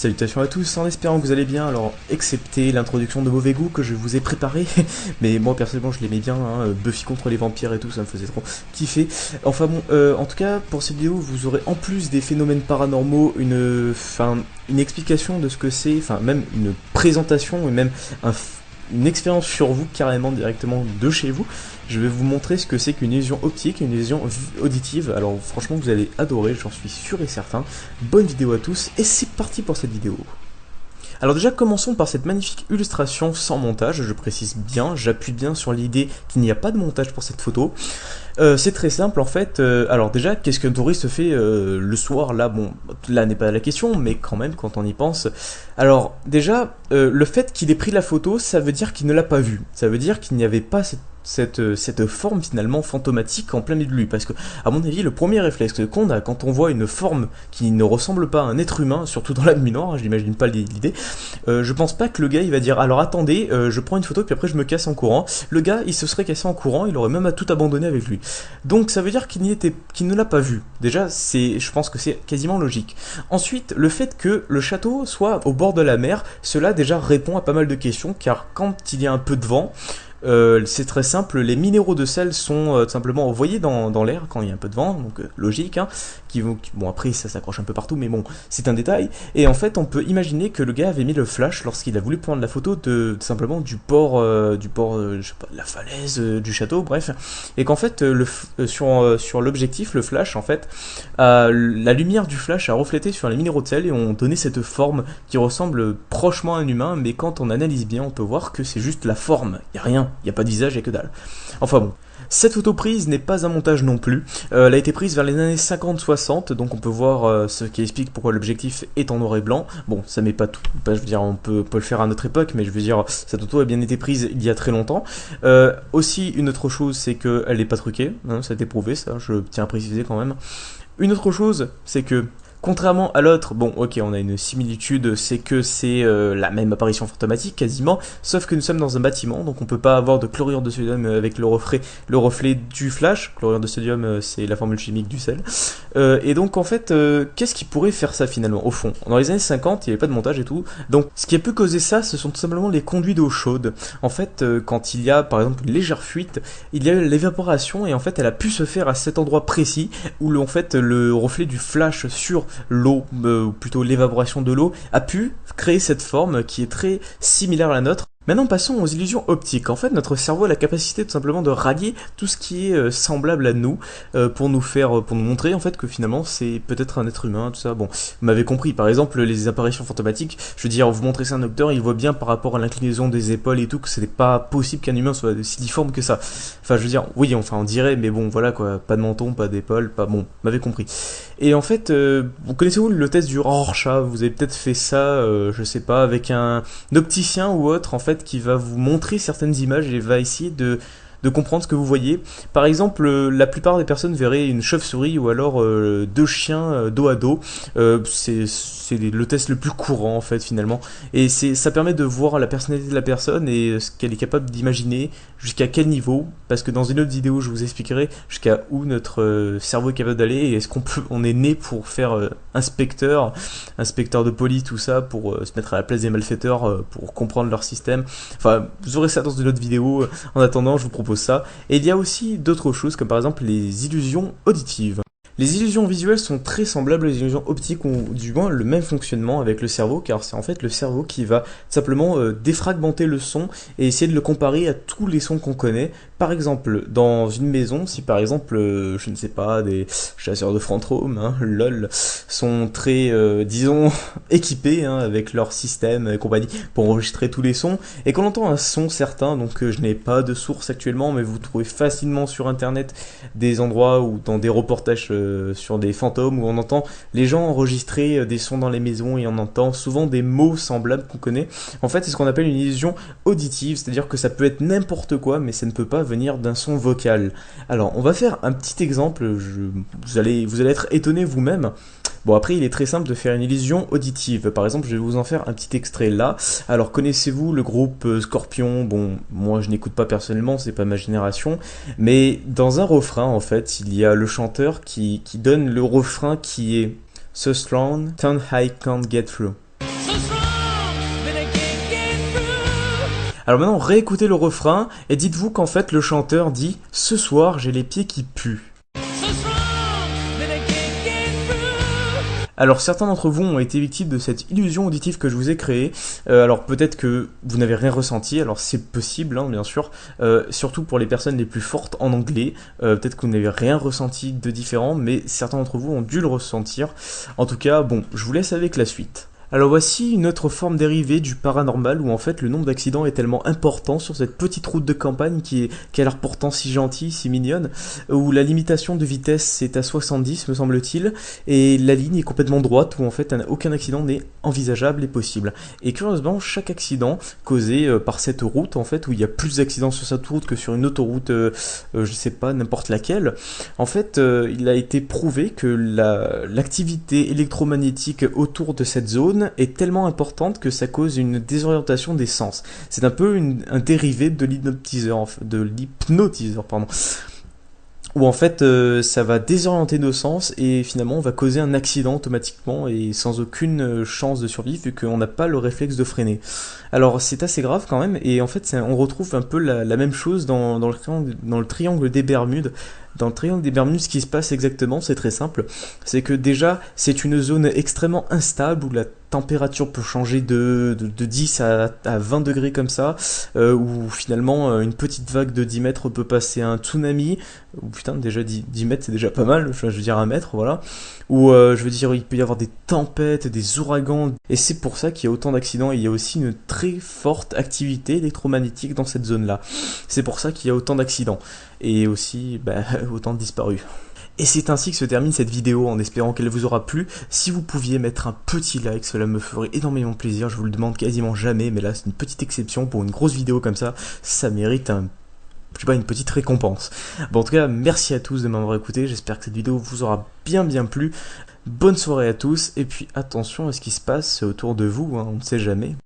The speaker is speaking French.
Salutations à tous, en espérant que vous allez bien, alors excepté l'introduction de mauvais goût que je vous ai préparé, mais moi personnellement je l'aimais bien, hein, Buffy contre les vampires et tout, ça me faisait trop kiffer. Enfin bon, en tout cas pour cette vidéo vous aurez en plus des phénomènes paranormaux, une explication de ce que c'est, enfin même une présentation et même une expérience sur vous carrément directement de chez vous. Je vais vous montrer ce que c'est qu'une illusion optique, une illusion auditive. Alors franchement vous allez adorer, j'en suis sûr et certain. Bonne vidéo à tous et c'est parti pour cette vidéo. Alors déjà commençons par cette magnifique illustration sans montage, je précise bien, j'appuie bien sur l'idée qu'il n'y a pas de montage pour cette photo. C'est très simple en fait, alors déjà qu'est-ce qu'un touriste fait le soir là, bon là n'est pas la question mais quand même quand on y pense. Alors déjà le fait qu'il ait pris la photo ça veut dire qu'il ne l'a pas vue, ça veut dire qu'il n'y avait pas cette forme finalement fantomatique en plein milieu de lui, parce que à mon avis le premier réflexe qu'on a quand on voit une forme qui ne ressemble pas à un être humain, surtout dans la nuit noire, je n'imagine pas l'idée, je pense pas que le gars il va dire alors attendez je prends une photo puis après je me casse en courant. Le gars il se serait cassé en courant, il aurait même à tout abandonner avec lui, donc ça veut dire qu'il ne l'a pas vu. Déjà je pense que c'est quasiment logique. Ensuite le fait que le château soit au bord de la mer, cela déjà répond à pas mal de questions, car quand il y a un peu de vent, c'est très simple, les minéraux de sel sont tout simplement envoyés dans l'air quand il y a un peu de vent, donc logique, hein, bon après ça s'accroche un peu partout, mais bon, c'est un détail, et en fait on peut imaginer que le gars avait mis le flash lorsqu'il a voulu prendre la photo tout simplement du port, je sais pas, de la falaise, du château, bref, et qu'en fait sur l'objectif, le flash, en fait, la lumière du flash a reflété sur les minéraux de sel et ont donné cette forme qui ressemble prochement à un humain, mais quand on analyse bien, on peut voir que c'est juste la forme, il n'y a rien. Il n'y a pas de visage, il n'y a que dalle. Enfin bon. Cette photo prise n'est pas un montage non plus. Elle a été prise vers les années 50-60, donc on peut voir ce qui explique pourquoi l'objectif est en noir et blanc. Bon, ça met pas tout. Je veux dire, on peut le faire à notre époque, mais je veux dire, cette photo a bien été prise il y a très longtemps. Aussi, une autre chose, c'est qu'elle n'est pas truquée. Hein, ça a été prouvé, ça, je tiens à préciser quand même. Une autre chose, c'est que contrairement à l'autre, bon ok on a une similitude, c'est que c'est la même apparition fantomatique quasiment, sauf que nous sommes dans un bâtiment, donc on peut pas avoir de chlorure de sodium avec le reflet du flash. Chlorure de sodium c'est la formule chimique du sel, et donc en fait qu'est-ce qui pourrait faire ça finalement au fond? Dans les années 50 il n'y avait pas de montage et tout, donc ce qui a pu causer ça ce sont tout simplement les conduits d'eau chaude. En fait quand il y a par exemple une légère fuite, il y a l'évaporation et en fait elle a pu se faire à cet endroit précis où en fait le reflet du flash sur l'eau, ou plutôt l'évaporation de l'eau, a pu créer cette forme qui est très similaire à la nôtre. Maintenant passons aux illusions optiques. En fait notre cerveau a la capacité tout simplement de rallier tout ce qui est semblable à nous, pour nous montrer en fait que finalement c'est peut-être un être humain, tout ça. Bon, vous m'avez compris, par exemple les apparitions fantomatiques, je veux dire vous montrez ça à un docteur, il voit bien par rapport à l'inclinaison des épaules et tout que c'était pas possible qu'un humain soit si difforme que ça. Enfin je veux dire, oui enfin on dirait, mais bon voilà quoi, pas de menton, pas d'épaule, pas bon, vous m'avez compris. Et en fait, vous connaissez-vous le test du Rorschach? Vous avez peut-être fait ça, je sais pas, avec un opticien ou autre en fait, qui va vous montrer certaines images et va essayer de comprendre ce que vous voyez. Par exemple, la plupart des personnes verraient une chauve-souris ou alors deux chiens dos à dos. C'est le test le plus courant en fait finalement. Et ça permet de voir la personnalité de la personne et ce qu'elle est capable d'imaginer, jusqu'à quel niveau. Parce que dans une autre vidéo, je vous expliquerai jusqu'à où notre cerveau est capable d'aller et est-ce on est né pour faire inspecteur de police, tout ça, pour se mettre à la place des malfaiteurs, pour comprendre leur système. Enfin, vous aurez ça dans une autre vidéo. En attendant, je vous propose ça. Et il y a aussi d'autres choses, comme par exemple les illusions auditives. Les illusions visuelles sont très semblables aux illusions optiques, ou du moins le même fonctionnement avec le cerveau, car c'est en fait le cerveau qui va simplement défragmenter le son et essayer de le comparer à tous les sons qu'on connaît Par exemple, dans une maison, si par exemple, je ne sais pas, des chasseurs de fantômes, hein, lol, sont très, disons, équipés hein, avec leur système et compagnie pour enregistrer tous les sons, et qu'on entend un son certain, donc je n'ai pas de source actuellement, mais vous trouvez facilement sur internet des endroits ou dans des reportages sur des fantômes où on entend les gens enregistrer des sons dans les maisons et on entend souvent des mots semblables qu'on connaît. En fait, c'est ce qu'on appelle une illusion auditive, c'est-à-dire que ça peut être n'importe quoi, mais ça ne peut pas venir d'un son vocal. Alors, on va faire un petit exemple, vous allez être étonné vous-même. Bon, après, il est très simple de faire une illusion auditive. Par exemple, je vais vous en faire un petit extrait là. Alors, connaissez-vous le groupe Scorpion? Bon, moi, je n'écoute pas personnellement, c'est pas ma génération. Mais dans un refrain, en fait, il y a le chanteur qui donne le refrain qui est So strong, turn I can't get through. Alors maintenant, réécoutez le refrain et dites-vous qu'en fait, le chanteur dit Ce soir, j'ai les pieds qui puent. Alors certains d'entre vous ont été victimes de cette illusion auditive que je vous ai créée. Alors peut-être que vous n'avez rien ressenti, alors c'est possible hein, bien sûr, surtout pour les personnes les plus fortes en anglais, peut-être que vous n'avez rien ressenti de différent, mais certains d'entre vous ont dû le ressentir. En tout cas, bon, je vous laisse avec la suite. Alors voici une autre forme dérivée du paranormal où en fait le nombre d'accidents est tellement important sur cette petite route de campagne qui a l'air pourtant si gentille, si mignonne, où la limitation de vitesse est à 70 me semble-t-il, et la ligne est complètement droite où en fait aucun accident n'est envisageable et possible. Et curieusement, chaque accident causé par cette route en fait, où il y a plus d'accidents sur cette route que sur une autoroute, je sais pas, n'importe laquelle, en fait il a été prouvé que l'activité électromagnétique autour de cette zone est tellement importante que ça cause une désorientation des sens. C'est un peu un dérivé de l'hypnotiseur, pardon. Où en fait ça va désorienter nos sens et finalement on va causer un accident automatiquement et sans aucune chance de survivre vu qu'on n'a pas le réflexe de freiner. Alors c'est assez grave quand même et en fait on retrouve un peu la même chose dans le triangle des Bermudes. Dans le triangle des Bermudes, ce qui se passe exactement, c'est très simple. C'est que déjà, c'est une zone extrêmement instable où la température peut changer de 10 à 20 degrés comme ça, où finalement une petite vague de 10 mètres peut passer à un tsunami, ou putain déjà 10 mètres c'est déjà pas mal, je veux dire 1 mètre, voilà, où je veux dire il peut y avoir des tempêtes, des ouragans, et c'est pour ça qu'il y a autant d'accidents, et il y a aussi une très forte activité électromagnétique dans cette zone-là. C'est pour ça qu'il y a autant d'accidents, et aussi autant de disparus. Et c'est ainsi que se termine cette vidéo en espérant qu'elle vous aura plu. Si vous pouviez mettre un petit like, cela me ferait énormément plaisir. Je vous le demande quasiment jamais, mais là c'est une petite exception pour une grosse vidéo comme ça mérite une petite récompense. Bon, en tout cas, merci à tous de m'avoir écouté. J'espère que cette vidéo vous aura bien plu. Bonne soirée à tous, et puis attention à ce qui se passe autour de vous, hein, on ne sait jamais.